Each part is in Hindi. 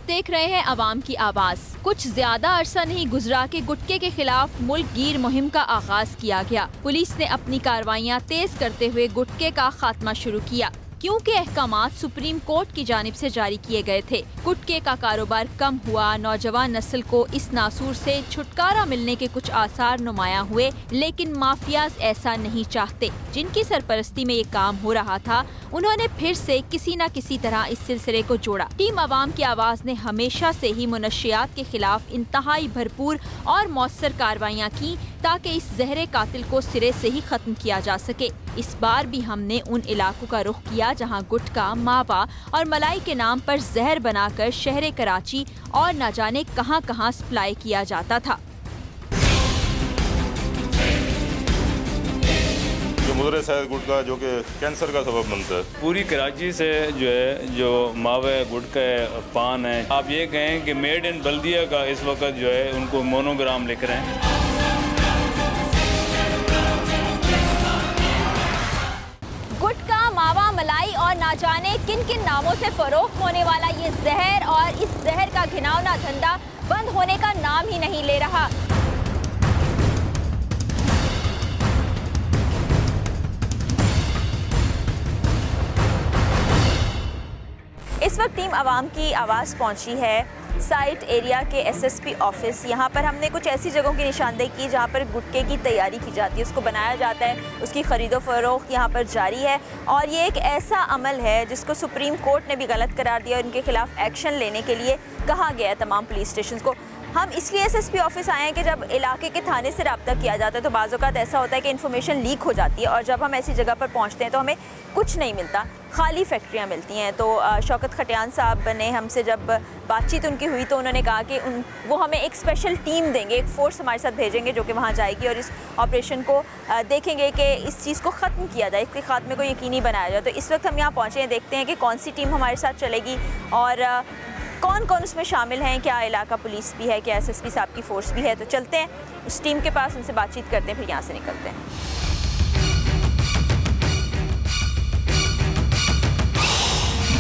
देख रहे हैं आवाम की आवाज। कुछ ज्यादा अरसा नहीं गुजरा कि गुटखे के खिलाफ मुल्क गिर मुहिम का आगाज किया गया। पुलिस ने अपनी कार्रवाइयां तेज करते हुए गुटखे का खात्मा शुरू किया, क्योंकि अहकामात सुप्रीम कोर्ट की जानिब से जारी किए गए थे। गुटखे का कारोबार कम हुआ, नौजवान नस्ल को इस नासूर से छुटकारा मिलने के कुछ आसार नुमाया हुए, लेकिन माफियाज ऐसा नहीं चाहते। जिनकी सरपरस्ती में ये काम हो रहा था, उन्होंने फिर से किसी न किसी तरह इस सिलसिले को जोड़ा। टीम अवाम की आवाज ने हमेशा से ही मुनशियात के खिलाफ इंतहाई भरपूर और मौसर कार्रवाइयाँ की, ताकि इस जहरे कातिल को सिरे से ही खत्म किया जा सके। इस बार भी हमने उन इलाकों का रुख किया जहां गुटखा, मावा और मलाई के नाम पर जहर बनाकर शहर कराची और न जाने कहां सप्लाई किया जाता था। मुदरे शायद गुटखा जो कि कैंसर का सबब बनता है। पूरी कराची से जो मावा है, गुटखा है, पान है, आप ये कहें कि मेड इन बल्दिया का इस वक्त जो है उनको मोनोग्राम लिख रहे हैं। गुटखा, मावा, मलाई और ना जाने किन किन नामों से फरोख्त होने वाला ये जहर और इस जहर का घिनौना धंधा बंद होने का नाम ही नहीं ले रहा। इस वक्त टीम अवाम की आवाज़ पहुंची है साइट एरिया के एसएसपी ऑफिस। यहाँ पर हमने कुछ ऐसी जगहों की निशानदेही की जहाँ पर गुटखे की तैयारी की जाती है, उसको बनाया जाता है, उसकी ख़रीदो फरोख्त यहाँ पर जारी है। और ये एक ऐसा अमल है जिसको सुप्रीम कोर्ट ने भी गलत करार दिया और इनके खिलाफ एक्शन लेने के लिए कहा गया है तमाम पुलिस स्टेशन को। हम इसलिए एसएसपी ऑफिस आए हैं कि जब इलाके के थाने से रब्ता किया जाता है तो बाज़ औक़ात ऐसा होता है कि इन्फॉर्मेशन लीक हो जाती है, और जब हम ऐसी जगह पर पहुंचते हैं तो हमें कुछ नहीं मिलता, खाली फैक्ट्रियां मिलती हैं। तो शौकत खटियान साहब ने हमसे जब बातचीत उनकी हुई तो उन्होंने कहा कि वो हमें एक स्पेशल टीम देंगे, एक फ़ोर्स हमारे साथ भेजेंगे जो कि वहाँ जाएगी और इस ऑपरेशन को देखेंगे कि इस चीज़ को ख़त्म किया जाए, इसके खात्मे को यकीनी बनाया जाए। तो इस वक्त हम यहाँ पहुँचे हैं, देखते हैं कि कौन सी टीम हमारे साथ चलेगी और कौन कौन उसमें शामिल हैं, क्या इलाका पुलिस भी है, क्या एसएसपी साहब की फ़ोर्स भी है। तो चलते हैं उस टीम के पास, उनसे बातचीत करते हैं, फिर यहाँ से निकलते हैं।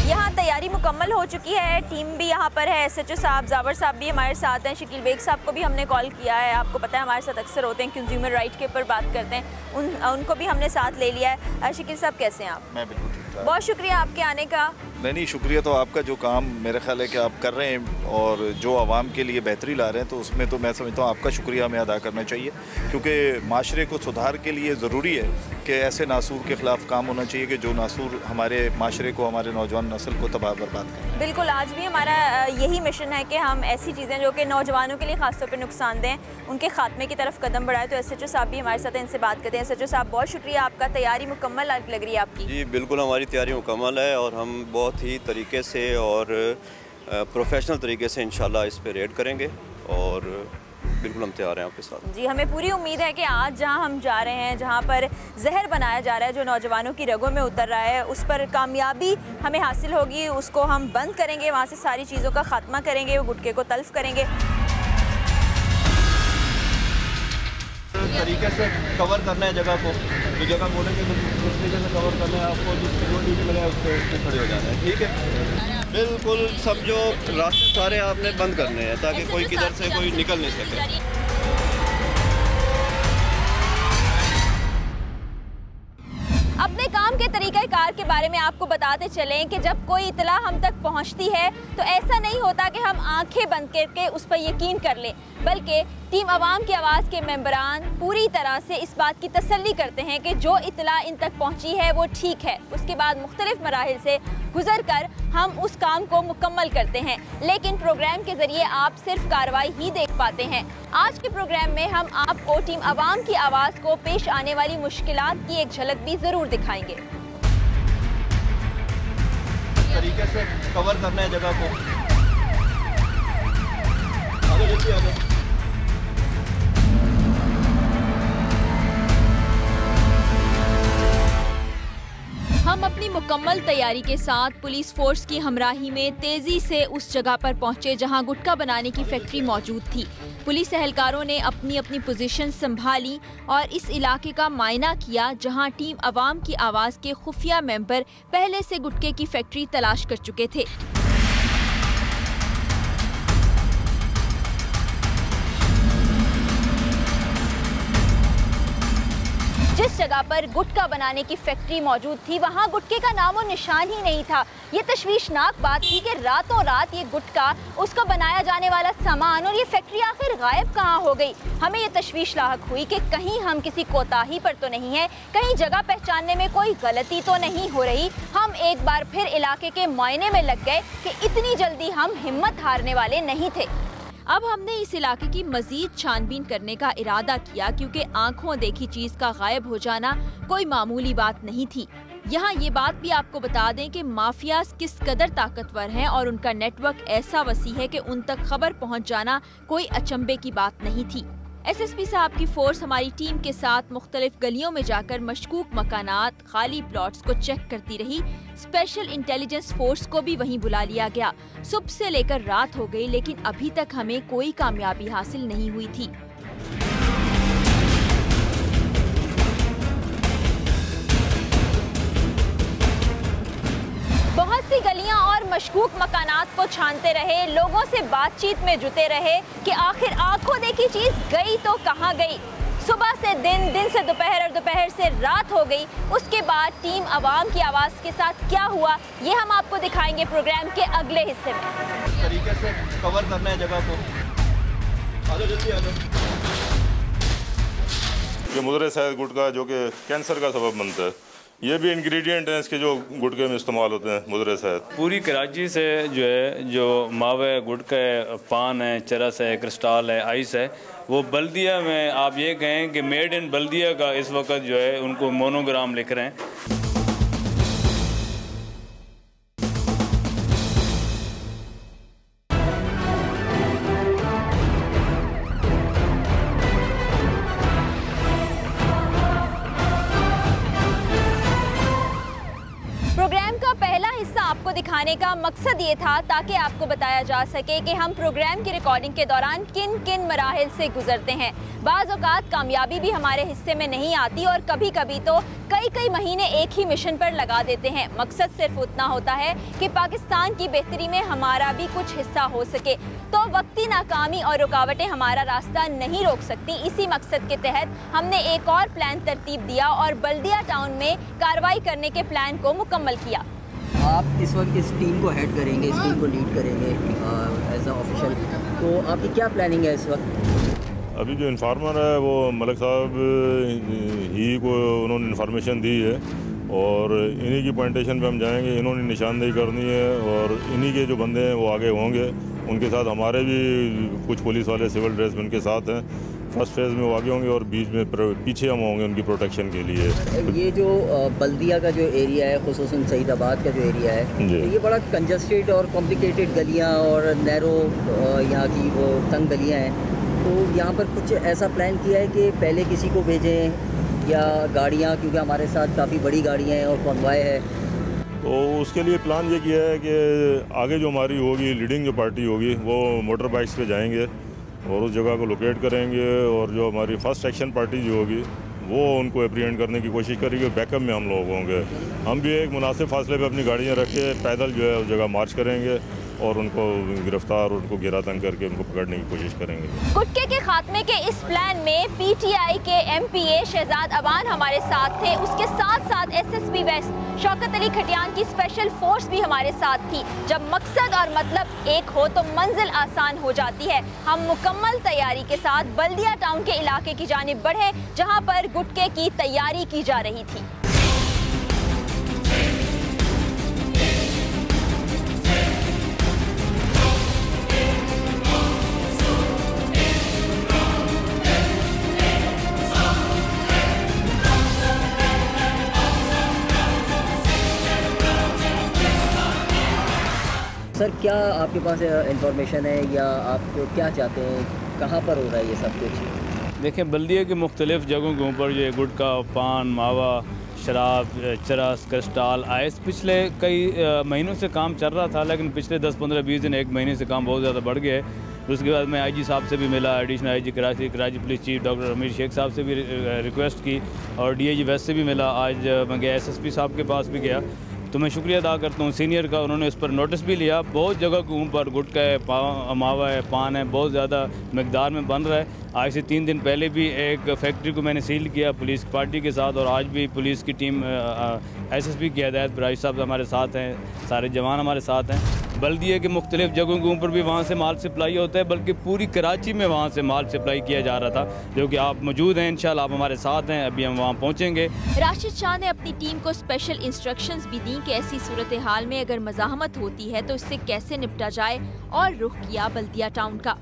यहाँ तैयारी मुकम्मल हो चुकी है, टीम भी यहाँ पर है, एसएचओ साहब, जावर साहब भी हमारे साथ हैं, शकील बेग साहब को भी हमने कॉल किया है, आपको पता है हमारे साथ अक्सर होते हैं, कंज्यूमर राइट के ऊपर बात करते हैं, उनको भी हमने साथ ले लिया है। शकील साहब कैसे हैं आप? मैं बिल्कुल ठीक ठाक। बहुत शुक्रिया आपके आने का। नहीं, शुक्रिया तो आपका, जो काम मेरा ख्याल है कि आप कर रहे हैं और जो आवाम के लिए बेहतरी ला रहे हैं, तो उसमें तो मैं समझता हूँ आपका शुक्रिया हमें अदा करना चाहिए, क्योंकि माशरे को सुधार के लिए ज़रूरी है कि ऐसे नासूर के ख़िलाफ़ काम होना चाहिए कि जो नासूर हमारे माशरे को, हमारे नौजवान नस्ल को तबाह बर्बाद करें। बिल्कुल, आज भी हमारा यही मिशन है कि हम ऐसी चीज़ें जो कि नौजवानों के लिए ख़ासतौर पर नुकसानदेह, उनके खात्मे की तरफ कदम बढ़ाए। तो एसएचओ साहब भी हमारे साथ हैं, इनसे बात करते हैं। एसएचओ साहब बहुत शुक्रिया आपका, तैयारी मुकम्मल लग रही है आपकी? जी बिल्कुल, हमारी तैयारी मुकम्मल है और हम बहुत ही तरीके से और प्रोफेशनल तरीके से इंशाल्लाह इस पे रेड करेंगे और बिल्कुल हम तैयार हैं आपके साथ। जी, हमें पूरी उम्मीद है कि आज जहां हम जा रहे हैं, जहां पर जहर बनाया जा रहा है जो नौजवानों की रगों में उतर रहा है, उस पर कामयाबी हमें हासिल होगी, उसको हम बंद करेंगे, वहां से सारी चीज़ों का खात्मा करेंगे, वो गुटखे को तल्फ करेंगे। तरीके से कवर करना है जगह को, जो जगह बोलेंगे उस तरीके से कवर करना है आपको, जो ड्यूटी मिले उस पर खड़े हो जाना है, ठीक है? बिल्कुल, सब जो रास्ते सारे आपने बंद करने हैं ताकि कोई किधर से कोई निकल नहीं सके। अपने काम के तरीक़ाकार के बारे में आपको बताते चलें कि जब कोई इतला हम तक पहुंचती है तो ऐसा नहीं होता कि हम आंखें बंद करके उस पर यकीन कर लें, बल्कि टीम अवाम की आवाज़ के मेंबरान पूरी तरह से इस बात की तसल्ली करते हैं कि जो इतला इन तक पहुंची है वो ठीक है। उसके बाद मुख्तलिफ मराहिल से गुजर कर हम उस काम को मुकम्मल करते हैं, लेकिन प्रोग्राम के ज़रिए आप सिर्फ कार्रवाई ही देख पाते हैं। आज के प्रोग्राम में हम आपको टीम अवाम की आवाज़ को पेश आने वाली मुश्किलात की एक झलक भी ज़रूर दिखाएंगे। तरीके से कवर करना है जगह को, आगे जल्दी आगे। हम अपनी मुकम्मल तैयारी के साथ पुलिस फोर्स की हमराही में तेजी से उस जगह पर पहुंचे जहां गुटखा बनाने की फैक्ट्री मौजूद थी। पुलिस एहलकारों ने अपनी अपनी पोजीशन संभाली और इस इलाके का मायना किया जहां टीम अवाम की आवाज़ के खुफिया मेंबर पहले से गुटखे की फैक्ट्री तलाश कर चुके थे। जिस जगह पर गुटखा बनाने की फैक्ट्री मौजूद थी वहाँ गुटखे का नामो निशान ही नहीं था। ये तशवीशनाक बात थी कि रातों रात ये गुटखा, उसका बनाया जाने वाला सामान और ये फैक्ट्री आखिर गायब कहाँ हो गई। हमें ये तशवीश लाहक हुई कि कहीं हम किसी कोताही पर तो नहीं है, कहीं जगह पहचानने में कोई गलती तो नहीं हो रही। हम एक बार फिर इलाके के मुआयने में लग गए कि इतनी जल्दी हम हिम्मत हारने वाले नहीं थे। अब हमने इस इलाके की मजीद छानबीन करने का इरादा किया क्योंकि आंखों देखी चीज का गायब हो जाना कोई मामूली बात नहीं थी। यहाँ ये बात भी आपको बता दें कि माफियाज किस कदर ताकतवर हैं और उनका नेटवर्क ऐसा वसी है कि उन तक खबर पहुँच जाना कोई अचंभे की बात नहीं थी। SSP साहब की फोर्स हमारी टीम के साथ मुख्तलिफ गलियों में जाकर मशकूक मकानात, खाली प्लॉट्स को चेक करती रही। स्पेशल इंटेलिजेंस फोर्स को भी वहीं बुला लिया गया। सुबह से लेकर रात हो गई लेकिन अभी तक हमें कोई कामयाबी हासिल नहीं हुई थी। बहुत सी गलियां और मशकूक मकानात को छानते रहे, लोगों से बातचीत में जुटे रहे कि आखिर आंखों देखी चीज गई तो कहां गई। सुबह से दिन, दिन से दोपहर और दोपहर से रात हो गई। उसके बाद टीम अवाम की आवाज़ के साथ क्या हुआ ये हम आपको दिखाएंगे प्रोग्राम के अगले हिस्से में। इस तरीके से कवर करना है जगह को। आ जाओ जल्दी आ जाओ। ये मुद्रे शहद गुटखा जो कि कैंसर का सबब बनता है, ये भी इंग्रेडिएंट हैं इसके जो गुटखे में इस्तेमाल होते हैं, मुद्रे शहद। पूरी कराची से जो है जो मावा है, गुटखा है, पान है, चरस है, क्रिस्टल है, आइस है, वो बल्दिया में आप ये कहें कि मेड इन बल्दिया का इस वक्त जो है उनको मोनोग्राम लिख रहे हैं। प्रोग्राम का पहला हिस्सा आपको दिखाने का मकसद ये था ताकि आपको बताया जा सके कि हम प्रोग्राम की रिकॉर्डिंग के दौरान किन किन मराहिल से गुजरते हैं। बाज़ औक़ात कामयाबी भी हमारे हिस्से में नहीं आती और कभी कभी तो कई महीने एक ही मिशन पर लगा देते हैं। मकसद सिर्फ उतना होता है कि पाकिस्तान की बेहतरी में हमारा भी कुछ हिस्सा हो सके। तो वक्ती नाकामी और रुकावटें हमारा रास्ता नहीं रोक सकती। इसी मकसद के तहत हमने एक और प्लान तरतीब दिया और बल्दिया टाउन में कार्रवाई करने के प्लान को मुकम्मल किया। आप इस वक्त इस टीम को हेड करेंगे, इस टीम को लीड करेंगे एज अ ऑफिशियल, तो आपकी क्या प्लानिंग है इस वक्त? अभी जो इन्फार्मर है वो मलिक साहब ही को उन्होंने इन्फॉर्मेशन दी है और इन्हीं की पॉइंटेशन पे हम जाएंगे। इन्होंने निशानदेही करनी है और इन्हीं के जो बंदे हैं वो आगे होंगे। उनके साथ हमारे भी कुछ पुलिस वाले सिविल ड्रेस में उनके साथ हैं। फर्स्ट फेज़ में वो आगे होंगे और बीच में पीछे हम होंगे उनकी प्रोटेक्शन के लिए। ये जो बल्दिया का जो एरिया है, खुसूसन सईदाबाद का जो एरिया है, तो ये बड़ा कंजस्टेड और कॉम्प्लिकेटेड गलियाँ और नैरो यहाँ की वो तंग गलियाँ हैं। तो यहाँ पर कुछ ऐसा प्लान किया है कि पहले किसी को भेजें या गाड़ियाँ, क्योंकि हमारे साथ काफ़ी बड़ी गाड़ियाँ हैं और कॉन्वॉय है, तो उसके लिए प्लान ये किया है कि आगे जो हमारी होगी लीडिंग जो पार्टी होगी वो मोटर बाइक्स पे जाएंगे और उस जगह को लोकेट करेंगे और जो हमारी फर्स्ट एक्शन पार्टी जो होगी वो उनको एप्रीहेंड करने की कोशिश करेंगे। बैकअप में हम लोग होंगे। हम भी एक मुनासिब फासले पे अपनी गाड़ियाँ रख के पैदल जो है उस जगह मार्च करेंगे और उनको गिरफ्तार, उनको घेरा तंग करके उनको पकड़ने की कोशिश करेंगे। गुटखे के खात्मे के इस प्लान में PTI के MPA शहजाद अवान हमारे साथ थे। उसके साथ साथ SSP वेस्ट शौकत अली खटियान की स्पेशल फोर्स भी हमारे साथ थी। जब मकसद और मतलब एक हो तो मंजिल आसान हो जाती है। हम मुकम्मल तैयारी के साथ बल्दिया टाउन के इलाके की जानिब बढ़े जहाँ पर गुटखे की तैयारी की जा रही थी। सर क्या आपके पास इंफॉर्मेशन है या आप क्या चाहते हैं, कहाँ पर हो रहा है ये सब कुछ? देखें, बल्दिया के मुख्तलिफ़ जगहों के ऊपर जो गुटखा, पान, मावा, शराब, चरस, क्रिस्टल, आइस पिछले कई महीनों से काम चल रहा था, लेकिन पिछले 10, 15, 20 दिन, एक महीने से काम बहुत ज़्यादा बढ़ गया है। उसके बाद मैं IG साहब से भी मिला, additional IG Karachi police chief doctor अमीर शेख साहब से भी रिक्वेस्ट की और DIG वेस्ट से भी मिला। आज मैं गया SSP साहब के पास भी गया। तो मैं शुक्रिया अदा करता हूँ सीनियर का, उन्होंने इस पर नोटिस भी लिया। बहुत जगह के ऊपर गुटका है, मावा है, पान है, बहुत ज़्यादा मकदार में बन रहा है। आज से 3 दिन पहले भी एक फैक्ट्री को मैंने सील किया पुलिस पार्टी के साथ, और आज भी पुलिस की टीम SSP की हिदायत पर राइस साहब हमारे साथ हैं, सारे जवान हमारे साथ हैं। बल्दिया के मुख्तलिफ जगहों के ऊपर भी वहाँ से माल सप्लाई होता है, बल्कि पूरी कराची में वहाँ से माल सप्लाई किया जा रहा था, जो कि आप मौजूद हैं। इंशाल्लाह आप हमारे साथ हैं, अभी हम वहाँ पहुँचेंगे। राशिद शाह ने अपनी टीम को स्पेशल इंस्ट्रक्शंस भी दी कि ऐसी सूरत हाल में अगर मज़ाहमत होती है तो इससे कैसे निपटा जाए, और रुख किया बल्दिया टाउन का।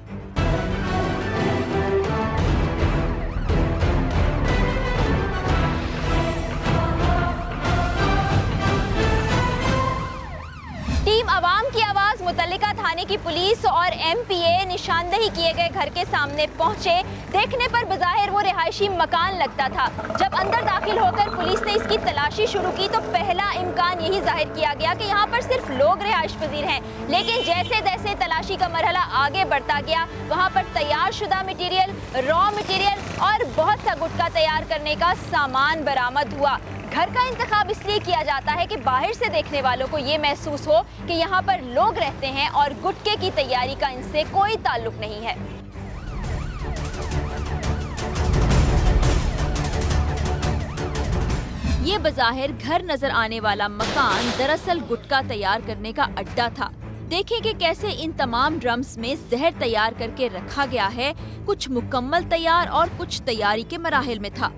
टीम अवाम की आवाज़ मुतल्लिका थाने की पुलिस और MPA निशानदही किए गए घर के सामने पहुंचे। देखने पर बज़ाहिर वो रिहायशी मकान लगता था। जब अंदर दाखिल होकर पुलिस ने इसकी तलाशी शुरू की तो पहला इम्कान यही जाहिर किया गया कि यहाँ पर सिर्फ लोग रिहाइश पजीर हैं। लेकिन जैसे जैसे तलाशी का मरहला आगे बढ़ता गया, वहाँ पर तैयार शुदा मटीरियल, रॉ मटीरियल और बहुत सा गुटखा तैयार करने का सामान बरामद हुआ। घर का इंतखाब इसलिए किया जाता है कि बाहर से देखने वालों को ये महसूस हो कि यहाँ पर लोग रहते हैं और गुटखे की तैयारी का इनसे कोई ताल्लुक नहीं है। ये बज़ाहिर घर नजर आने वाला मकान दरअसल गुटखा तैयार करने का अड्डा था। देखें कि कैसे इन तमाम ड्रम्स में जहर तैयार करके रखा गया है। कुछ मुकम्मल तैयार और कुछ तैयारी के मराहिल में था।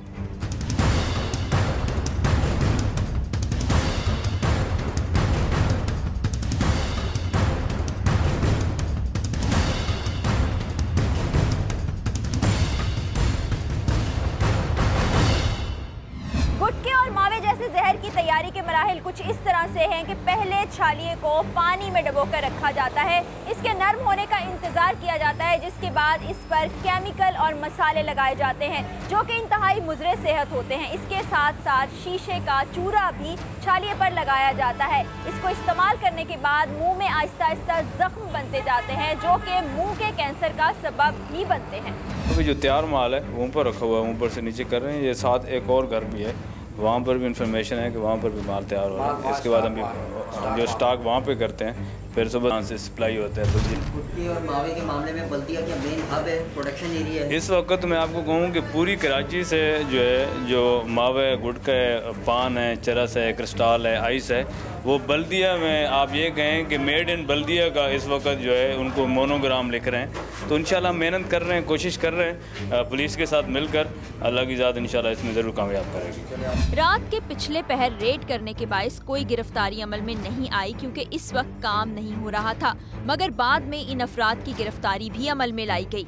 गुटखे और मावे जैसे जहर की तैयारी के मराहिल कुछ इस तरह से हैं कि पहले छालिए को पानी में डुबोकर रखा जाता है, इसके नरम होने का इंतजार किया जाता है, जिसके बाद इस पर केमिकल और मसाले लगाए जाते हैं जो कि इंतहाई मुज़रे सेहत होते हैं। इसके साथ साथ शीशे का चूरा भी छालिए पर लगाया जाता है। इसको इस्तेमाल करने के बाद मुंह में आहिस्ता आहिस्ता जख्म बनते जाते हैं जो कि मुंह के कैंसर का सबब भी बनते हैं। अभी जो तैयार माल है वो ऊपर रखा हुआ है, ऊपर से नीचे कर रहे हैं। ये साथ एक और घर भी है, वहाँ पर भी इंफॉर्मेशन है कि वहाँ पर भी माल तैयार हो रहा है। इसके बाद हम जो स्टॉक वहाँ पे करते हैं, फिर सुबह से सप्लाई होता है। गुटखे और मावे के मामले में बल्दिया क्या मेन हब है, प्रोडक्शन एरिया है? इस वक्त मैं आपको कहूँ कि पूरी कराची से जो है, जो मावा है, गुटखा है, पान है, चरस है, क्रिस्टाल है, आइस है, वो बल्दिया में आप ये कहें कि मेड इन बल्दिया का इस वक्त जो है उनको मोनोग्राम लिख रहे हैं। तो इंशाल्लाह मेहनत कर रहे हैं, कोशिश कर रहे हैं पुलिस के साथ मिलकर। अल्लाह की ज़ात इंशाल्लाह इसमें ज़रूर कामयाब करेगी। रात के पिछले पहर रेड करने के बायस कोई गिरफ्तारी अमल में नहीं आई क्योंकि इस वक्त काम नहीं हो रहा था, मगर बाद में इन अफराद की गिरफ्तारी भी अमल में लाई गई।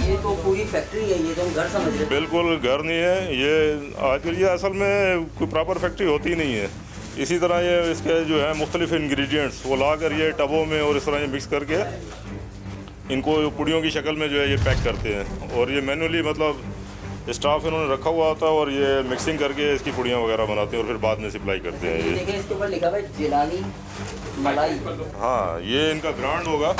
ये तो पूरी फैक्ट्री है, ये तो हम घर समझ रहे हैं। बिल्कुल घर नहीं है ये। आजकल ये असल में कोई प्रॉपर फैक्ट्री होती नहीं है। इसी तरह ये इसके जो है मुख्तलिफ इंग्रेडिएंट्स वो ला कर ये टबों में और इस तरह ये मिक्स करके इनको पुड़ियों की शक्ल में जो है ये पैक करते हैं, और ये मैनुअली मतलब स्टाफ इन्होंने रखा हुआ होता है और ये मिक्सिंग करके इसकी पुड़ियाँ वगैरह बनाते हैं और फिर बाद में सप्लाई करते हैं। ये देखिए इसके ऊपर लिखा हुआ है जिलानी मलाई। हाँ, ये इनका ब्रांड होगा,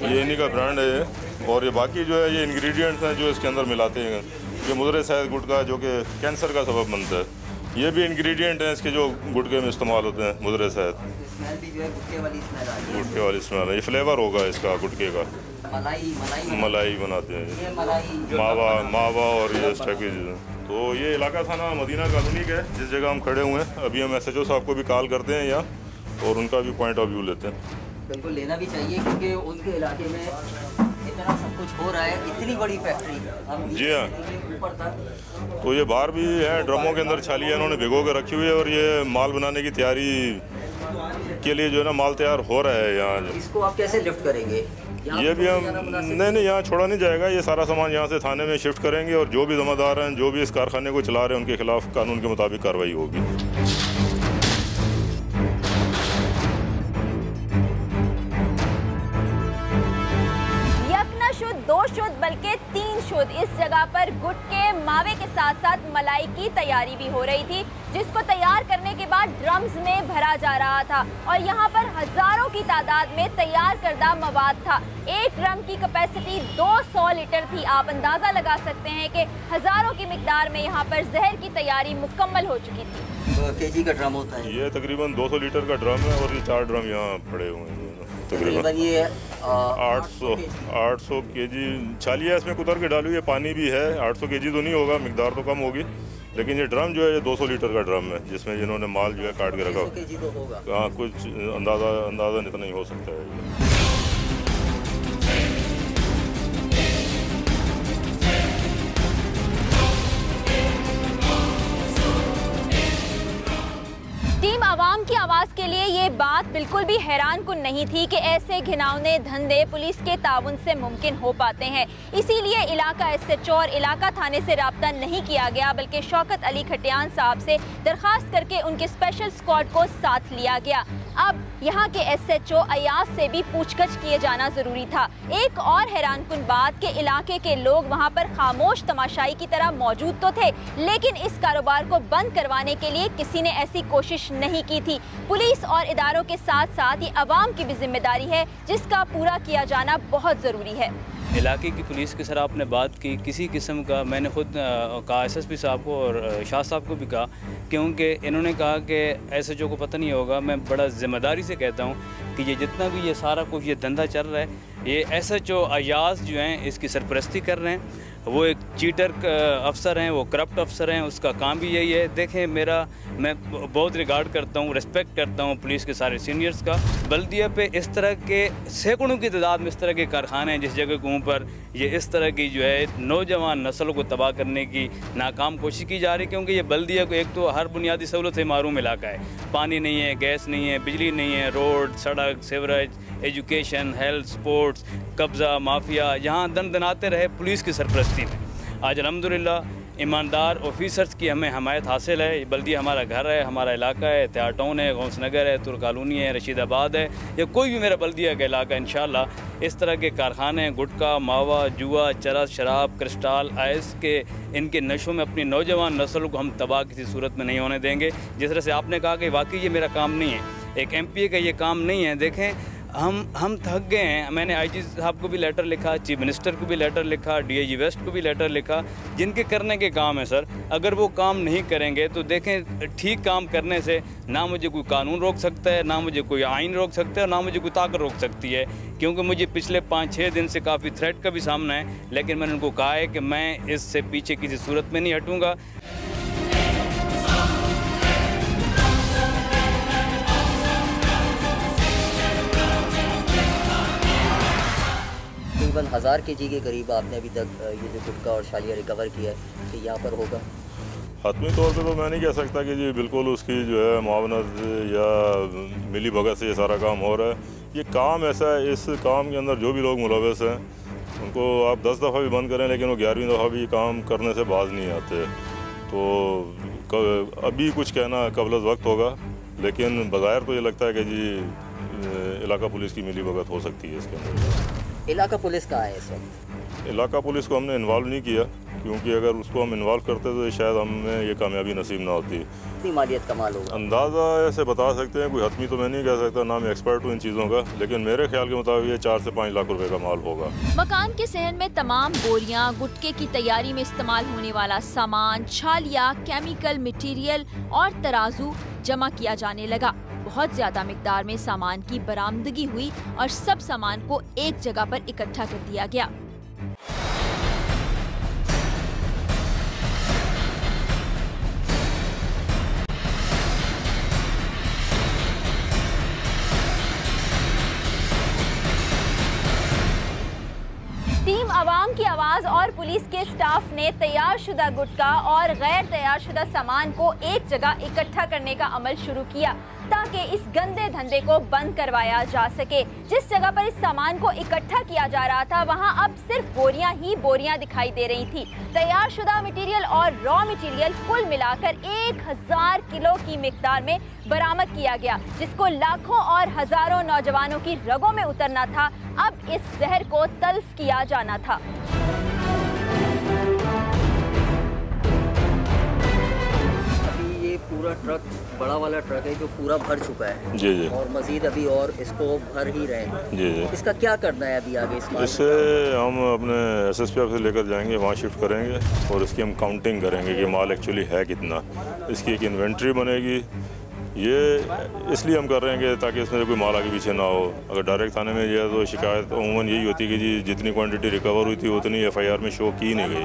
ये इन्हीं का ब्रांड है ये। और ये बाकी जो है ये इंग्रेडिएंट्स हैं जो इसके अंदर मिलाते हैं। ये मुज़रे सेहत गुटखा जो कि कैंसर का सबब बनता है, ये भी इंग्रेडिएंट हैं इसके जो गुटखे में इस्तेमाल होते हैं। मुज़रे सेहत स्मेल भी जो है गुटखे वाली स्मेल आ रही है। गुटखे वाली स्मेल है, ये फ्लेवर होगा इसका गुटखे का। मलाई बनाते हैं ये मलाई मावा और ये इस टाइप की चीज़ें। तो ये इलाका था ना मदीना कॉलोनी का, जिस जगह हम खड़े हुए हैं। अभी हम SHO साहब को भी कॉल करते हैं यहाँ और उनका भी पॉइंट ऑफ व्यू लेते हैं। बिल्कुल लेना भी चाहिए क्योंकि उनके इलाके में इतना सब कुछ हो रहा है, इतनी बड़ी फैक्ट्री। जी हाँ, तो ये बाहर भी है, ड्रमों के अंदर छालियाँ इन्होंने भिगो के रखी हुई है और ये माल बनाने की तैयारी के लिए जो है ना माल तैयार हो रहा है यहाँ। इसको आप कैसे लिफ्ट करेंगे? ये भी हम नहीं यहाँ छोड़ा नहीं जाएगा। ये सारा सामान यहाँ से थाने में शिफ्ट करेंगे और जो भी ज़िम्मेदार हैं, जो भी इस कारखाने को चला रहे हैं, उनके खिलाफ कानून के मुताबिक कार्रवाई होगी। दो शुद्ध बल्कि 3 शुद्ध इस जगह पर गुटके मावे के साथ साथ मलाई की तैयारी भी हो रही थी, जिसको तैयार करने के बाद ड्रम्स में भरा जा रहा था और यहाँ पर हजारों की तादाद में तैयार करदा मवाद था। एक ड्रम की कैपेसिटी 200 लीटर थी। आप अंदाजा लगा सकते हैं कि हजारों की मिकदार में यहाँ पर जहर की तैयारी मुकम्मल हो चुकी थी। केजी का ड्रम होता है ये तकरीबन 200 लीटर का ड्रम है और ये 4 ड्रम यहाँ पड़े हुए हैं तकरीबन ये 800 केजी छालिया इसमें कुतर के डालू। ये पानी भी है, 800 केजी तो नहीं होगा, मिकदार तो कम होगी, लेकिन ये ड्रम जो है ये 200 लीटर का ड्रम है जिसमें जिन्होंने माल जो है काट के रखा। तो होगा। हाँ, कुछ अंदाज़ा इतना ही हो सकता है। टीम आवाम की आवाज़ के लिए ये बात बिल्कुल भी हैरान कुन नहीं थी कि ऐसे घिनौने धंधे पुलिस के ताउन से मुमकिन हो पाते हैं। इसीलिए इलाका SHO और इलाका थाने से रब्ता नहीं किया गया, बल्कि शौकत अली खटियान साहब से दरख्वास्त करके उनके स्पेशल स्क्वाड को साथ लिया गया। अब यहाँ के SHO अयाज से भी पूछगछ किए जाना ज़रूरी था। एक और हैरान कुन बात कि इलाके के लोग वहाँ पर खामोश तमाशाई की तरह मौजूद तो थे, लेकिन इस कारोबार को बंद करवाने के लिए किसी ने ऐसी कोशिश नहीं की थी। पुलिस और इदारों के साथ साथ ये अवाम की भी जिम्मेदारी है, जिसका पूरा किया जाना बहुत ज़रूरी है। इलाके की पुलिस की सर आपने बात की, किसी किस्म का मैंने खुद कहा SSP साहब को और शाह साहब को भी कहा, क्योंकि इन्होंने कहा कि SHO को पता नहीं होगा। मैं बड़ा ज़िम्मेदारी से कहता हूँ कि ये जितना भी ये सारा कुछ ये धंधा चल रहा है, ये SHO अयाज जो हैं इसकी सरपरस्ती कर रहे हैं। वो एक चीटर अफसर हैं, वो करप्ट अफसर हैं, उसका काम भी यही है। देखें, मैं बहुत रिगार्ड करता हूँ, रिस्पेक्ट करता हूँ पुलिस के सारे सीनियर्स का। बल्दिया पे इस तरह के सैकड़ों की तादाद में इस तरह के कारखाने हैं जिस जगह के ऊपर ये इस तरह की जो है नौजवान नस्लों को तबाह करने की नाकाम कोशिश की जा रही है। क्योंकि ये बल्दिया को एक तो हर बुनियादी सहूलत से महरूम इलाका है, पानी नहीं है, गैस नहीं है, बिजली नहीं है, रोड, सड़क, सीवरेज, एजुकेशन, हेल्थ, स्पोर्ट्स, कब्ज़ा, माफिया यहाँ दन दनाते रहे पुलिस की सरपरस्ती में। आज अल्हम्दुलिल्लाह ईमानदार ऑफिसर्स की हमें हमायत हासिल है। बल्दिया हमारा घर है, हमारा इलाका है, एहतियात टाउन है, गौस नगर है, तुर्क कॉलोनी है, रशीदाबाद है, या कोई भी मेरा बल्दिया का इलाका इंशाल्लाह इस तरह के कारखाने गुटका, मावा, जुआ, चरस, शराब, क्रिस्टल, आइस के इनके नशों में अपनी नौजवान नस्ल को हम तबाह किसी सूरत में नहीं होने देंगे। जिस तरह से आपने कहा कि वाकई ये मेरा काम नहीं है, एक MPA का ये काम नहीं है। देखें, हम थक गए हैं। मैंने IG साहब को भी लेटर लिखा, चीफ मिनिस्टर को भी लेटर लिखा, DIG वेस्ट को भी लेटर लिखा, जिनके करने के काम है सर। अगर वो काम नहीं करेंगे तो देखें, ठीक काम करने से ना मुझे कोई कानून रोक सकता है, ना मुझे कोई आइन रोक सकता है, ना मुझे कोई ताकत रोक सकती है। क्योंकि मुझे पिछले 5-6 दिन से काफ़ी थ्रेट का भी सामना है, लेकिन मैंने उनको कहा है कि मैं इससे पीछे किसी सूरत में नहीं हटूँगा। तकरीबन 1000 केजी के करीब आपने अभी तक ये जो गुटखा और छालिया रिकवर किया है, तो यहाँ पर होगा? हतमी तौर पे तो मैं नहीं कह सकता कि जी बिल्कुल उसकी जो है मुआवनत या मिली भगत से ये सारा काम हो रहा है। ये काम ऐसा है, इस काम के अंदर जो भी लोग मुलव्वस हैं उनको आप 10 दफ़ा भी बंद करें, लेकिन वो 11वीं दफ़ा भी काम करने से बाज नहीं आते। तो अभी कुछ कहना कबल वक्त होगा, लेकिन बज़ाहिर तो ये लगता है कि जी इलाका पुलिस की मिली भगत हो सकती है इसके अंदर। इलाका पुलिस कहाँ है इस वक्त? इलाका पुलिस को हमने इन्वॉल्व नहीं किया, क्योंकि अगर उसको हम इन्वॉल्व करते तो शायद हमें ये कामयाबी नसीब ना होती। कितनी मालियत का माल होगा? अंदाज़ा ऐसे बता सकते हैं, कोई हतमी तो मैं नहीं कह सकता, ना मैं एक्सपर्ट हूँ इन चीज़ों का, लेकिन मेरे ख्याल के मुताबिक ये 4 से 5 लाख रुपए का माल होगा। मकान के सहन में तमाम बोरियां, गुटके की तैयारी में इस्तेमाल होने वाला सामान, छालिया, केमिकल मटीरियल और तराजू जमा किया जाने लगा। बहुत ज्यादा मिकदार में सामान की बरामदगी हुई और सब सामान को एक जगह पर इकट्ठा कर दिया गया। टीम आवाम की आवाज़ और पुलिस के स्टाफ ने तैयार शुदा गुटखा और गैर तैयार शुदा सामान को एक जगह इकट्ठा करने का अमल शुरू किया, ताकि इस गंदे धंधे को बंद करवाया जा सके। जिस जगह पर इस सामान को इकट्ठा किया जा रहा था, वहां अब सिर्फ बोरियां ही बोरियां दिखाई दे रही थी। तैयार शुदा मटीरियल और रॉ मटीरियल कुल मिलाकर 1000 किलो की मिकदार में बरामद किया गया, जिसको लाखों और हजारों नौजवानों की रगों में उतरना था। अब इस जहर को तल्फ किया जाना था। पूरा ट्रक, बड़ा वाला ट्रक है जो पूरा भर चुका है जी जी, और मजीद अभी और इसको भर ही रहे हैं जी जी। इसका क्या करना है अभी आगे? इससे हम अपने SSP ऑफिस लेकर जाएंगे, वहाँ शिफ्ट करेंगे और इसकी हम काउंटिंग करेंगे कि माल एक्चुअली है कितना, इसकी एक इन्वेंट्री बनेगी। ये इसलिए हम कर रहे हैं कि ताकि इसमें कोई माल आगे पीछे ना हो। अगर डायरेक्ट थाने में जाए तो शिकायत अमूमन यही होती है कि जी जितनी क्वांटिटी रिकवर हुई थी उतनी FIR में शो की नहीं गई।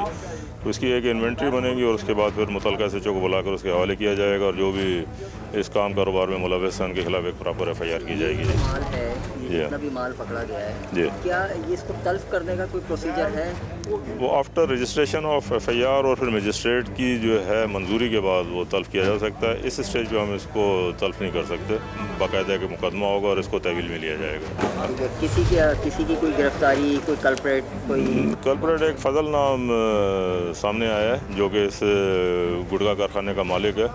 तो इसकी एक इन्वेंट्री बनेगी और उसके बाद फिर मुतलका SHO को बुलाकर उसके हवाले किया जाएगा और जो भी इस काम कारोबार में मुलव्वस है उनके खिलाफ एक प्रॉपर FIR की जाएगी। माल है जितना भी माल पकड़ा गया है जी, क्या ये इसको तल्फ करने का कोई प्रोसीजर है? वो आफ्टर रजिस्ट्रेशन ऑफ FIR और फिर मजिस्ट्रेट की जो है मंजूरी के बाद वो तल्फ किया जा सकता है। इस स्टेज पे हम इसको तल्फ नहीं कर सकते, बाकायदा के मुकदमा होगा और इसको तहवील में लिया जाएगा। किसी की कोई गिरफ्तारी, कोई कल्प्रेट? एक फजल नाम सामने आया है जो कि इस गुटखा कारखाने का मालिक है।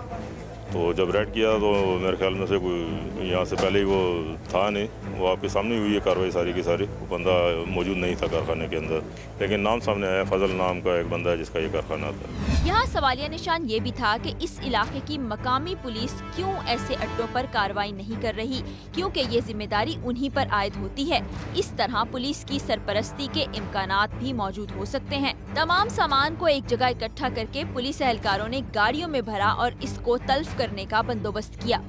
तो जब रेड किया तो मेरे ख्याल में से कोई यहाँ से पहले ही वो था नहीं, वो आपके सामने हुई है कार्रवाई सारी की सारी। वो बंदा मौजूद नहीं था कारखाने के अंदर, लेकिन नाम सामने आया, फजल नाम का एक बंदा है जिसका ये कारखाना था। यहाँ सवालिया निशान ये भी था कि इस इलाके की मकामी पुलिस क्यों ऐसे अड्डों पर कार्रवाई नहीं कर रही, क्योंकि ये जिम्मेदारी उन्हीं पर आयद होती है। इस तरह पुलिस की सरपरस्ती के इम्कानात भी मौजूद हो सकते हैं। तमाम सामान को एक जगह इकट्ठा करके पुलिस एहलकारों ने गाड़ियों में भरा और इसको तल्फ करने का बंदोबस्त किया।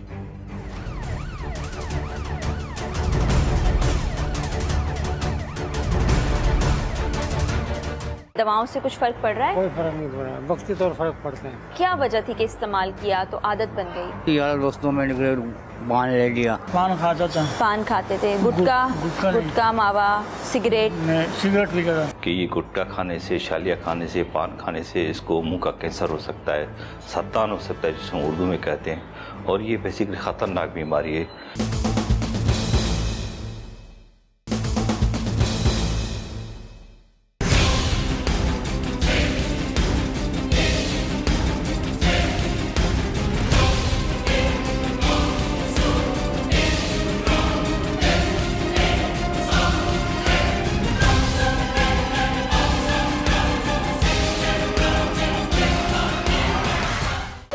दवाओं से कुछ फर्क पड़ रहा है? कोई फर्क नहीं पड़ रहा है, वक्ती तौर फर्क पड़ते हैं। क्या वजह थी कि इस्तेमाल किया तो आदत बन गई? यार दोस्तों में निकले पान ले लिया। पान खाता था। पान खाते थे? गुटखा, मावा, सिगरेट भी करा कि ये गुटखा खाने से, शालिया खाने से, पान खाने से इसको मुंह का कैंसर हो सकता है, सत्तान हो सकता है जिसको उर्दू में कहते हैं, और ये बेसिकली ख़तरनाक बीमारी है।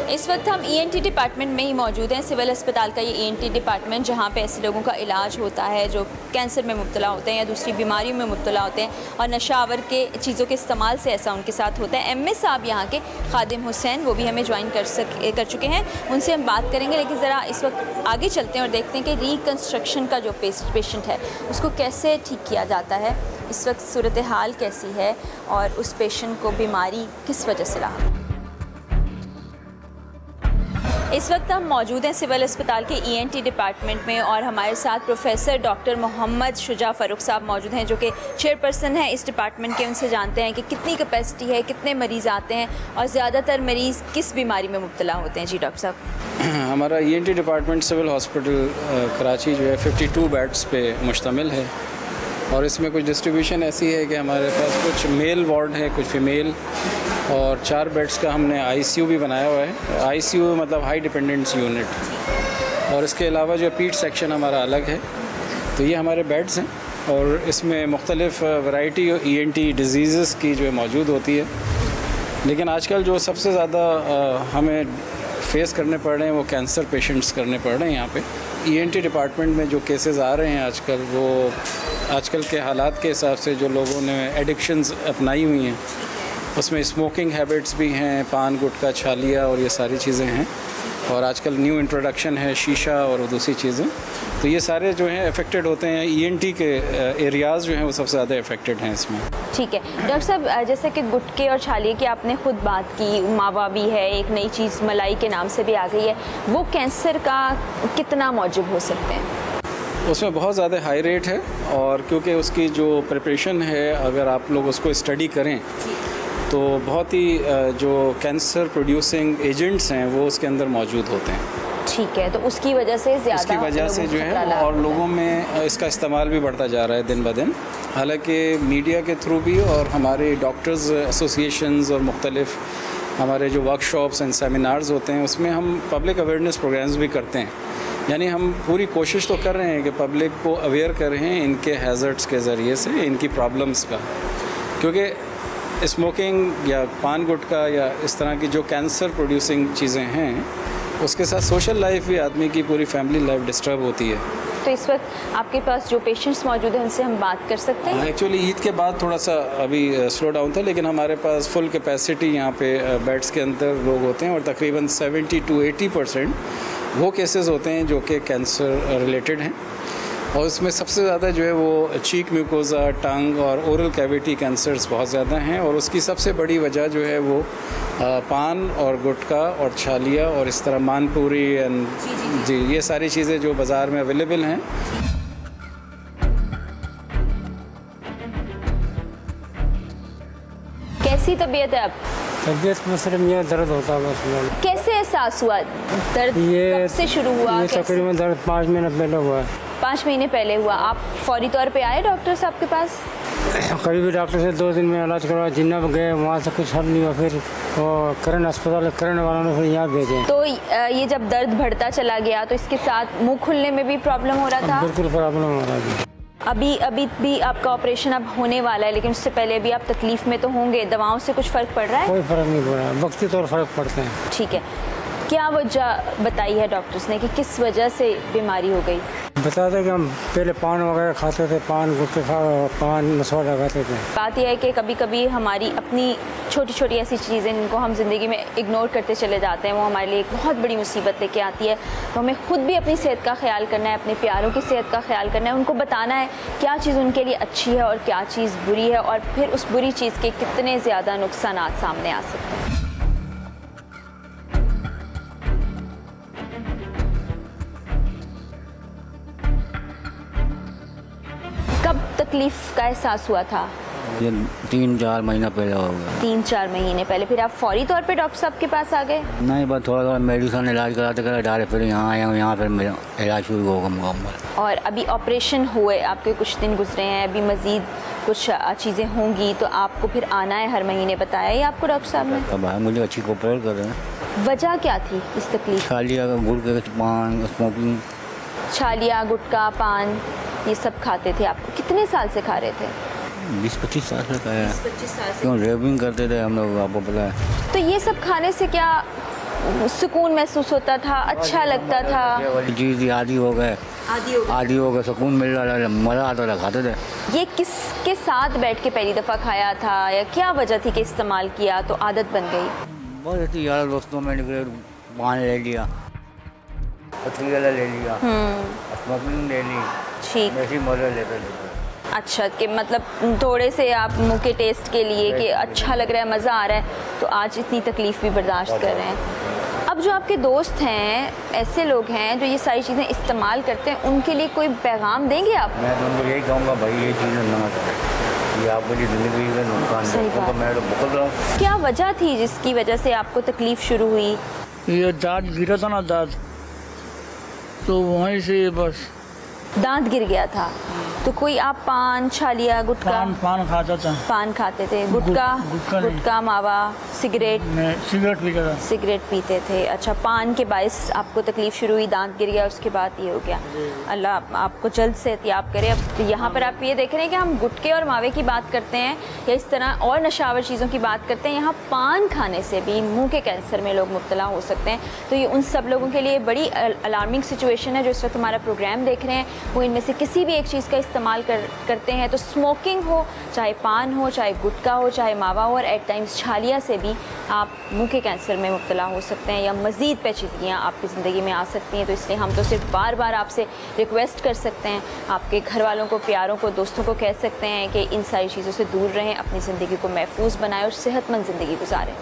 इस वक्त हम ENT डिपार्टमेंट में ही मौजूद हैं। सिविल अस्पताल का ये ENT डिपार्टमेंट जहाँ पे ऐसे लोगों का इलाज होता है जो कैंसर में मुब्तला होते हैं या दूसरी बीमारियों में मुब्तला होते हैं और नशावर के चीज़ों के इस्तेमाल से ऐसा उनके साथ होता है। MS साहब यहाँ के खादिम हुसैन, वो भी हमें ज्वाइन कर चुके हैं, उनसे हम बात करेंगे। लेकिन ज़रा इस वक्त आगे चलते हैं और देखते हैं कि रिकन्स्ट्रक्शन का जो पेशेंट है उसको कैसे ठीक किया जाता है, इस वक्त सूरत हाल कैसी है और उस पेशेंट को बीमारी किस वजह से रहा। इस वक्त हम मौजूद हैं सिविल अस्पताल के ENT डिपार्टमेंट में और हमारे साथ प्रोफेसर डॉक्टर मोहम्मद शुजा फ़ारूक साहब मौजूद हैं जो कि चेयरपर्सन हैं इस डिपार्टमेंट के। उनसे जानते हैं कि कितनी कैपेसिटी है, कितने मरीज़ आते हैं और ज़्यादातर मरीज़ किस बीमारी में मुब्तला होते हैं। जी डॉक्टर साहब। हमारा ENT department civil hospital Karachi जो है 52 बेड्स पे मुश्तमिल है और इसमें कुछ डिस्ट्रीब्यूशन ऐसी है कि हमारे पास कुछ मेल वार्ड है, कुछ फीमेल, और 4 बेड्स का हमने ICU भी बनाया हुआ है। ICU मतलब हाई डिपेंडेंस यूनिट, और इसके अलावा जो पीट सेक्शन हमारा अलग है। तो ये हमारे बेड्स हैं और इसमें मुख्तलिफ़ वैरायटी ENT डिजीज़ की जो है मौजूद होती है। लेकिन आजकल जो सबसे ज़्यादा हमें फेस करने पड़ रहे हैं वो कैंसर पेशेंट्स करने पड़ रहे हैं यहाँ पे। ENT डिपार्टमेंट में जो केसेस आ रहे हैं आजकल, वो आजकल के हालात के हिसाब से जो लोगों ने एडिक्शंस अपनाई हुई हैं उसमें स्मोकिंग हैबिट्स भी हैं, पान गुटखा छालिया और ये सारी चीज़ें हैं, और आजकल न्यू इंट्रोडक्शन है शीशा और दूसरी चीज़ें। तो ये सारे जो हैं अफेक्टेड होते हैं। ENT के एरियाज़ जो हैं वो सबसे ज़्यादा अफेक्टेड हैं इसमें। ठीक है डॉक्टर साहब, जैसे कि गुटखे और छालिए की आपने खुद बात की, मावा भी है, एक नई चीज़ मलाई के नाम से भी आ गई है, वो कैंसर का कितना मौजूब हो सकते हैं? उसमें बहुत ज़्यादा हाई रेट है, और क्योंकि उसकी जो प्रिपरेशन है अगर आप लोग उसको स्टडी करें तो बहुत ही जो कैंसर प्रोड्यूसिंग एजेंट्स हैं वो उसके अंदर मौजूद होते हैं। ठीक है, तो उसकी वजह से ज़्यादा, उसकी वजह से जो है और लोगों में इसका इस्तेमाल भी बढ़ता जा रहा है दिन ब दिन। हालांकि मीडिया के थ्रू भी और हमारे डॉक्टर्स एसोसिएशंस और मुख्तलिफ हमारे जो वर्कशॉप्स एंड सेमिनार्स होते हैं उसमें हम पब्लिक अवेयरनेस प्रोग्राम्स भी करते हैं। यानी हम पूरी कोशिश तो कर रहे हैं कि पब्लिक को अवेयर करें इनके हैज़र्ड्स के ज़रिए से, इनकी प्रॉब्लम्स का, क्योंकि स्मोकिंग या पान गुटखा या इस तरह की जो कैंसर प्रोड्यूसिंग चीज़ें हैं उसके साथ सोशल लाइफ भी, आदमी की पूरी फैमिली लाइफ डिस्टर्ब होती है। तो इस वक्त आपके पास जो पेशेंट्स मौजूद हैं उनसे हम बात कर सकते हैं? एक्चुअली ईद के बाद थोड़ा सा अभी स्लो डाउन था, लेकिन हमारे पास फुल कैपेसिटी यहाँ पे बेड्स के अंदर लोग होते हैं और तकरीबन 70 to 80% वो केसेस होते हैं जो कि कैंसर रिलेटेड हैं। और उसमें सबसे ज़्यादा जो है वो चीक म्यूकोज़ा, टंग और ओरल कैविटी कैंसर्स बहुत ज़्यादा हैं। और उसकी सबसे बड़ी वजह जो है वो पान और गुटखा और छालिया और इस तरह मानपुरी एंड जी ये सारी चीज़ें जो बाज़ार में अवेलेबल हैं। कैसी तबीयत है अब? तबीयत में सिर्फ ये दर्द होता है बस। कैसे एहसास हुआ दर्द? ये कब से शुरू हुआ? ये तकरीबन दर्द 5 महीने पहले हुआ है। 5 महीने पहले हुआ। आप फौरी तौर पे आए डॉक्टर साहब के पास? करीबी डॉक्टर से 2 दिन में इलाज करवाया, जिन्ना गए वहाँ से कुछ हल नहीं हुआ, फिर वो करण अस्पताल करण वालों ने फिर यहाँ भेजे। तो ये जब दर्द बढ़ता चला गया तो इसके साथ मुंह खुलने में भी प्रॉब्लम हो रहा था? बिल्कुल प्रॉब्लम हो रहा था। अभी भी आपका ऑपरेशन अब होने वाला है, लेकिन उससे पहले भी आप तकलीफ में तो होंगे। दवाओं से कुछ फ़र्क पड़ रहा है? कोई फ़र्क नहीं पड़ रहा, वक्ती तौर फ़र्क पड़ते हैं। ठीक है, क्या वजह बताई है डॉक्टर्स ने कि किस वजह से बीमारी हो गई? बताते कि हम पहले पान वगैरह खाते थे, पान गुटखा पान मसवा लगाते थे। बात यह है कि कभी कभी हमारी अपनी छोटी छोटी ऐसी चीज़ें जिनको हम ज़िंदगी में इग्नोर करते चले जाते हैं, वो हमारे लिए एक बहुत बड़ी मुसीबत लेके आती है। तो हमें खुद भी अपनी सेहत का ख्याल करना है, अपने प्यारों की सेहत का ख्याल करना है, उनको बताना है क्या चीज़ उनके लिए अच्छी है और क्या चीज़ बुरी है, और फिर उस बुरी चीज़ के कितने ज़्यादा नुकसान सामने आ सकते हैं। कब तकलीफ का एहसास हुआ था? ये 3-4 महीना पहले हो गया। 3-4 महीने पहले। फिर आप फौरी तौर पे डॉक्टर साहब के पास आ गए? नहीं, बस थोड़ा थोड़ा मेडिसिन इलाज कराते कराते डाले, फिर यहाँ आया हूँ, यहाँ फिर मेरा इलाज शुरू होगा मुकम्मल। और अभी ऑपरेशन हुए आपके कुछ दिन गुजरे हैं, अभी मज़ीद कुछ चीज़ें होंगी तो आपको फिर आना है हर महीने, बताया ही आपको डॉक्टर साहब ने? अब मुझे अच्छी कोऑपरेट कर रहे हैं। वजह क्या थी इस तकलीफ? छालिया, गुटखा, पान, स्मोकिंग। छालिया, गुटखा, पान ये सब खाते थे? आप कितने साल से खा रहे थे? 20-25 साल से खाया। 20-25 साल से? क्यों रेविंग करते थे हम लोग, आपको पता है। तो ये सब खाने से क्या सुकून महसूस होता था, अच्छा लगता था? जी आदी हो गए, आदी हो गए, सुकून मिल रहा था, मज़ा आता था, खाते थे। ये किसके साथ बैठ के पहली दफ़ा खाया था या क्या वजह थी कि इस्तेमाल किया तो आदत बन गई? बहुत अच्छी यार दोस्तों में निकले, पान ले लिया, पथरी वाला ले लिया, स्मोकिंग ले ली, ठीक, ऐसी मज़ा लेते थे। अच्छा, कि मतलब थोड़े से आप मुंह के टेस्ट के लिए कि अच्छा लग रहा है, मज़ा आ रहा है, तो आज इतनी तकलीफ़ भी बर्दाश्त कर रहे हैं। अब जो आपके दोस्त हैं, ऐसे लोग हैं जो ये सारी चीज़ें इस्तेमाल करते हैं, उनके लिए कोई पैगाम देंगे आप? मैं तो उनको यही कहूँगा, भाई ये चीज़ें ना करें, ये आपको ज़िंदगी में नुकसान है, तो मैं तो भुगत रहा हूँ। क्या वजह थी जिसकी वजह से आपको तकलीफ़ शुरू हुई? ये दांत गिरा था ना, दांत, तो वहीं से बस दांत गिर गया था। तो कोई आप पान, छालिया, गुटखा? पान खाता था। पान खाते थे? गुटखा, मावा, सिगरेट? सिगरेट पीता था। सिगरेट पीते थे। अच्छा, पान के बायस आपको तकलीफ़ शुरू हुई, दांत गिर गया, उसके बाद ये हो गया। अल्लाह आपको जल्द सेहतियाब करे। अब यहाँ पर आप ये देख रहे हैं कि हम गुटखे और मावे की बात करते हैं या इस तरह और नशावर चीज़ों की बात करते हैं, यहाँ पान खाने से भी मुँह के कैंसर में लोग मुब्तला हो सकते हैं। तो ये उन सब लोगों के लिए बड़ी अलार्मिंग सिचुएशन है जो इस वक्त हमारा प्रोग्राम देख रहे हैं, वो इनमें से किसी भी एक चीज़ का इस्तेमाल करते हैं। तो स्मोकिंग हो, चाहे पान हो, चाहे गुटखा हो, चाहे मावा हो, और एट टाइम्स छालिया से भी आप मुंह के कैंसर में मुब्तला हो सकते हैं या मज़ीद पेचीदगियाँ आपकी ज़िंदगी में आ सकती हैं। तो इसलिए हम तो सिर्फ बार बार आपसे रिक्वेस्ट कर सकते हैं, आपके घर वालों को, प्यारों को, दोस्तों को कह सकते हैं कि इन सारी चीज़ों से दूर रहें, अपनी ज़िंदगी को महफूज बनाएं और सेहतमंद ज़िंदगी गुजारें।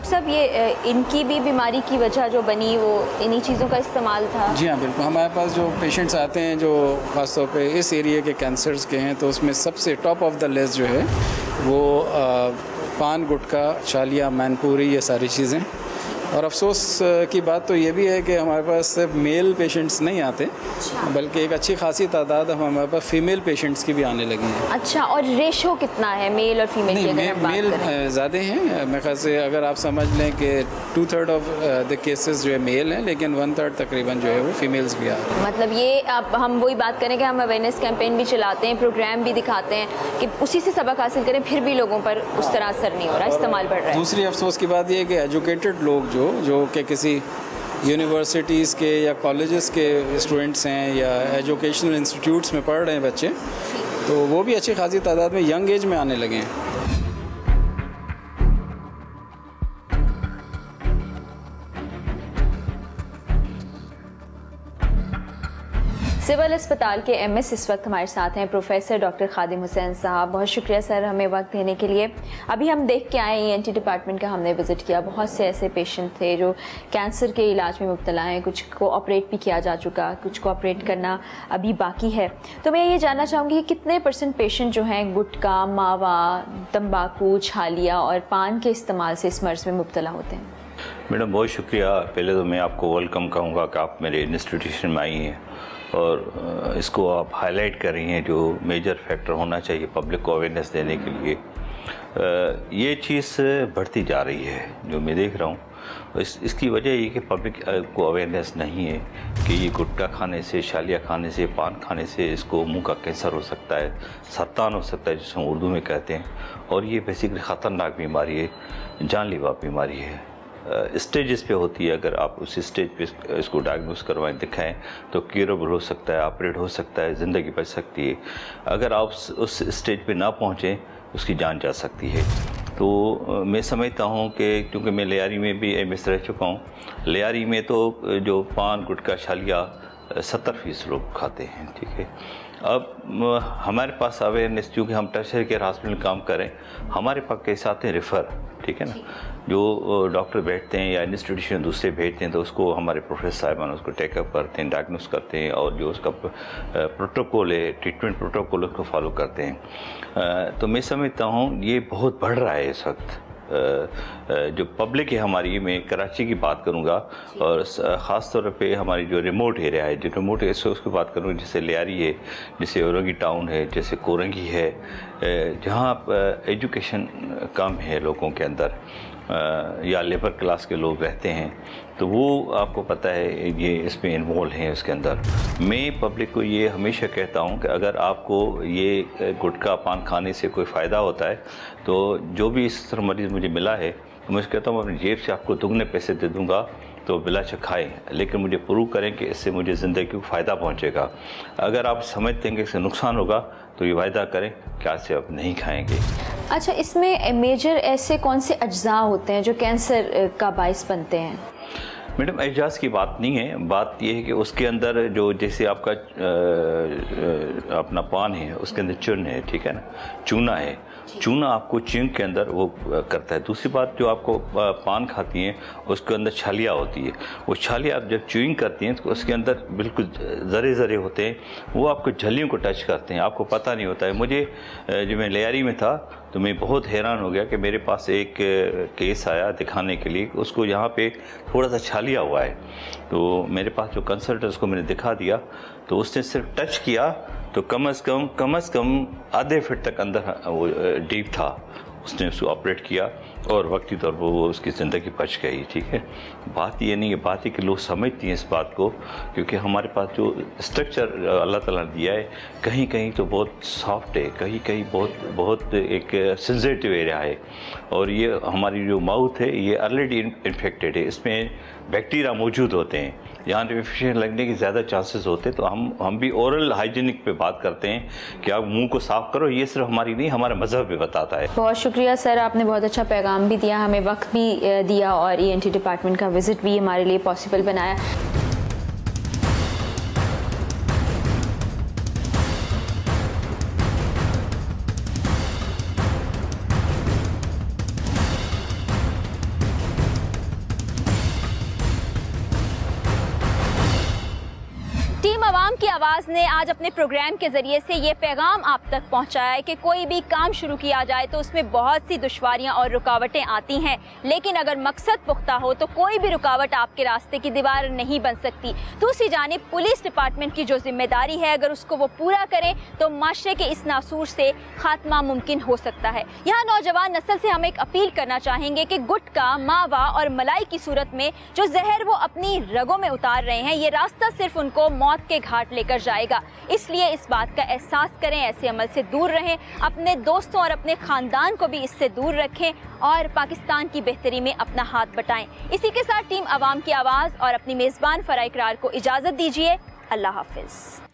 सब ये इनकी भी बीमारी की वजह जो बनी वो इन्हीं चीज़ों का इस्तेमाल था? जी हाँ, बिल्कुल। हमारे पास जो पेशेंट्स आते हैं जो ख़ासतौर पे इस एरिया के कैंसर्स के हैं, तो उसमें सबसे टॉप ऑफ द लिस्ट जो है वो पान, गुटखा, छालिया, मैनपुरी, ये सारी चीज़ें। और अफसोस की बात तो ये भी है कि हमारे पास सिर्फ मेल पेशेंट्स नहीं आते, बल्कि एक अच्छी खासी तादाद हमारे पास फ़ीमेल पेशेंट्स की भी आने लगी हैं। अच्छा, और रेशो कितना है मेल और फीमेल की? मेल ज़्यादा हैं, मेरे ख्याल से अगर आप समझ लें कि 2/3 ऑफ द केसेस जो है मेल हैं, लेकिन 1/3 तकरीबन जो है वो फीमेल्स भी आ रहे हैं। मतलब ये अब हम वही बात करें कि हम अवेयरनेस कैंपेन भी चलाते हैं, प्रोग्राम भी दिखाते हैं कि उसी से सबक हासिल करें, फिर भी लोगों पर उस तरह असर नहीं हो रहा, इस्तेमाल बढ़ रहा है। दूसरी अफसोस की बात यह है कि एजुकेटेड लोग जो कि किसी यूनिवर्सिटीज़ के या कॉलेजेस के स्टूडेंट्स हैं या एजुकेशनल इंस्टीट्यूट्स में पढ़ रहे हैं बच्चे, तो वो भी अच्छी खासी तादाद में यंग एज में आने लगे हैं। सिविल अस्पताल के एमएस इस वक्त हमारे साथ हैं प्रोफेसर डॉक्टर खादिम हुसैन साहब। बहुत शुक्रिया सर हमें वक्त देने के लिए। अभी हम देख के आए ENT डिपार्टमेंट का हमने विज़िट किया, बहुत से ऐसे पेशेंट थे जो कैंसर के इलाज में मुब्तला हैं, कुछ को ऑपरेट भी किया जा चुका, कुछ को ऑपरेट करना अभी बाकी है। तो मैं ये जानना चाहूँगी कि कितने % पेशेंट जो हैं गुटखा, मावा, तम्बाकू, छालिया और पान के इस्तेमाल से इस मर्ज़ में मुब्तला होते हैं? मैडम बहुत शुक्रिया। पहले तो मैं आपको वेलकम कहूँगा कि आप मेरे इंस्टीट्यूशन में आई हैं और इसको आप हाईलाइट कर रही हैं, जो मेजर फैक्टर होना चाहिए पब्लिक को अवेयरनेस देने के लिए। ये चीज़ बढ़ती जा रही है जो मैं देख रहा हूँ। इसकी वजह ये कि पब्लिक को अवेयरनेस नहीं है कि ये गुटखा खाने से, छालिया खाने से, पान खाने से इसको मुंह का कैंसर हो सकता है, सरतान हो सकता है जिसे हम उर्दू में कहते हैं, और ये बेसिकली ख़तरनाक बीमारी है, जानलेवा बीमारी है। स्टेजेस पे होती है। अगर आप उस स्टेज पे इसको डायग्नोस करवाएं, दिखाएं, तो क्यूरेबल हो सकता है, ऑपरेट हो सकता है, ज़िंदगी बच सकती है। अगर आप उस स्टेज पे ना पहुँचें, उसकी जान जा सकती है। तो मैं समझता हूँ कि क्योंकि मैं लियारी में भी एमएस रह चुका हूँ, लियारी में तो जो पान, गुटखा, छालिया 70% लोग खाते हैं, ठीक है। अब हमारे पास अवेयरनेस, क्योंकि हम टर्शरी केयर हॉस्पिटल में काम करें, हमारे पास कैसे आते हैं रेफ़र, ठीक है ना, जो डॉक्टर बैठते हैं या इंस्टीट्यूशन दूसरे भेजते हैं, तो उसको हमारे प्रोफेसर साहिबान उसको टेकअप करते हैं, डायग्नोस करते हैं, और जो उसका प्रोटोकॉल है, ट्रीटमेंट प्रोटोकॉल, उसको फॉलो करते हैं। तो मैं समझता हूँ ये बहुत बढ़ रहा है इस वक्त। जो पब्लिक है हमारी, मैं कराची की बात करूंगा, और ख़ास तौर पे हमारी जो रिमोट एरिया है, जो रिमोट एरिया से उसकी बात करूँगा, जैसे लियारी है, जैसे औरंगी टाउन है, जैसे कोरंगी है, जहाँ एजुकेशन कम है लोगों के अंदर, या लेबर क्लास के लोग रहते हैं, तो वो आपको पता है ये इसमें इन्वॉल्व हैं उसके अंदर। मैं पब्लिक को ये हमेशा कहता हूँ कि अगर आपको ये गुटखा, पान खाने से कोई फ़ायदा होता है, तो जो भी इस तरह मरीज़ मुझे मिला है, तो मैं कहता हूँ अपनी जेब से आपको दुगने पैसे दे दूँगा, तो बिलाशक खाएँ, लेकिन मुझे प्रूव करें कि इससे मुझे ज़िंदगी को फ़ायदा पहुँचेगा। अगर आप समझते हैं कि इससे नुकसान होगा, तो ये वायदा करें कि आज से आप नहीं खाएंगे। अच्छा, इसमें मेजर ऐसे कौन से अज्जा होते हैं जो कैंसर का बाइस बनते हैं? मैडम एजाज की बात नहीं है, बात यह है कि उसके अंदर जो, जैसे आपका अपना पान है, उसके अंदर चून है, ठीक है ना, चूना है, चूना आपको च्युइंग के अंदर वो करता है। दूसरी बात, जो आपको पान खाती हैं उसके अंदर छालिया होती है, वो छालिया आप जब च्युइंग करती हैं तो उसके अंदर बिल्कुल ज़रे ज़रे होते हैं, वो आपको झल्लियों को टच करते हैं, आपको पता नहीं होता है। मुझे जब मैं लियारी में था तो मैं बहुत हैरान हो गया कि मेरे पास एक केस आया दिखाने के लिए, उसको यहाँ पे थोड़ा सा छालिया हुआ है, तो मेरे पास जो कंसल्टेंट, उसको मैंने दिखा दिया, तो उसने सिर्फ टच किया तो कम से कम आधे फीट तक अंदर वो डीप था। उसने उसको ऑपरेट किया और वक्ती तौर पर वो उसकी ज़िंदगी बच गई, ठीक है। बात ये नहीं है, बात है कि लोग समझती हैं इस बात को, क्योंकि हमारे पास जो स्ट्रक्चर अल्लाह ताला ने दिया है, कहीं कहीं तो बहुत सॉफ्ट है, कहीं कहीं बहुत एक सेंसिटिव एरिया है, और ये हमारी जो माउथ है ये ऑलरेडी इन्फेक्टेड है, इसमें बैक्टीरिया मौजूद होते हैं, यहाँ इन्फेक्शन लगने के ज़्यादा चांसेस होते हैं। तो हम भी ओरल हाइजीनिक पे बात करते हैं कि आप मुंह को साफ़ करो, ये सिर्फ हमारी नहीं, हमारा मज़हब भी बताता है। बहुत शुक्रिया सर, आपने बहुत अच्छा पैगाम भी दिया, हमें वक्त भी दिया, और ENT डिपार्टमेंट का विज़िट भी हमारे लिए पॉसिबल बनाया। टीम अवाम अवाम की आवाज़ ने आज अपने प्रोग्राम के ज़रिए से ये पैगाम आप तक पहुँचाया है कि कोई भी काम शुरू किया जाए तो उसमें बहुत सी दुश्वारियाँ और रुकावटें आती हैं, लेकिन अगर मकसद पुख्ता हो तो कोई भी रुकावट आपके रास्ते की दीवार नहीं बन सकती। दूसरी जानिब पुलिस डिपार्टमेंट की जो जिम्मेदारी है, अगर उसको वो पूरा करें तो माशरे के इस नासूर से खात्मा मुमकिन हो सकता है। यहाँ नौजवान नस्ल से हम एक अपील करना चाहेंगे कि गुटखा, मावा और मलाई की सूरत में जो जहर वो अपनी रगों में उतार रहे हैं, ये रास्ता सिर्फ उनको मौत के घाट लेकर जाएगा। इसलिए इस बात का एहसास करें, ऐसे अमल से दूर रहें, अपने दोस्तों और अपने खानदान को भी इससे दूर रखें और पाकिस्तान की बेहतरी में अपना हाथ बटाएं। इसी के साथ टीम अवाम की आवाज़ और अपनी मेज़बान फराह इकरार को इजाज़त दीजिए। अल्लाह हाफिज़।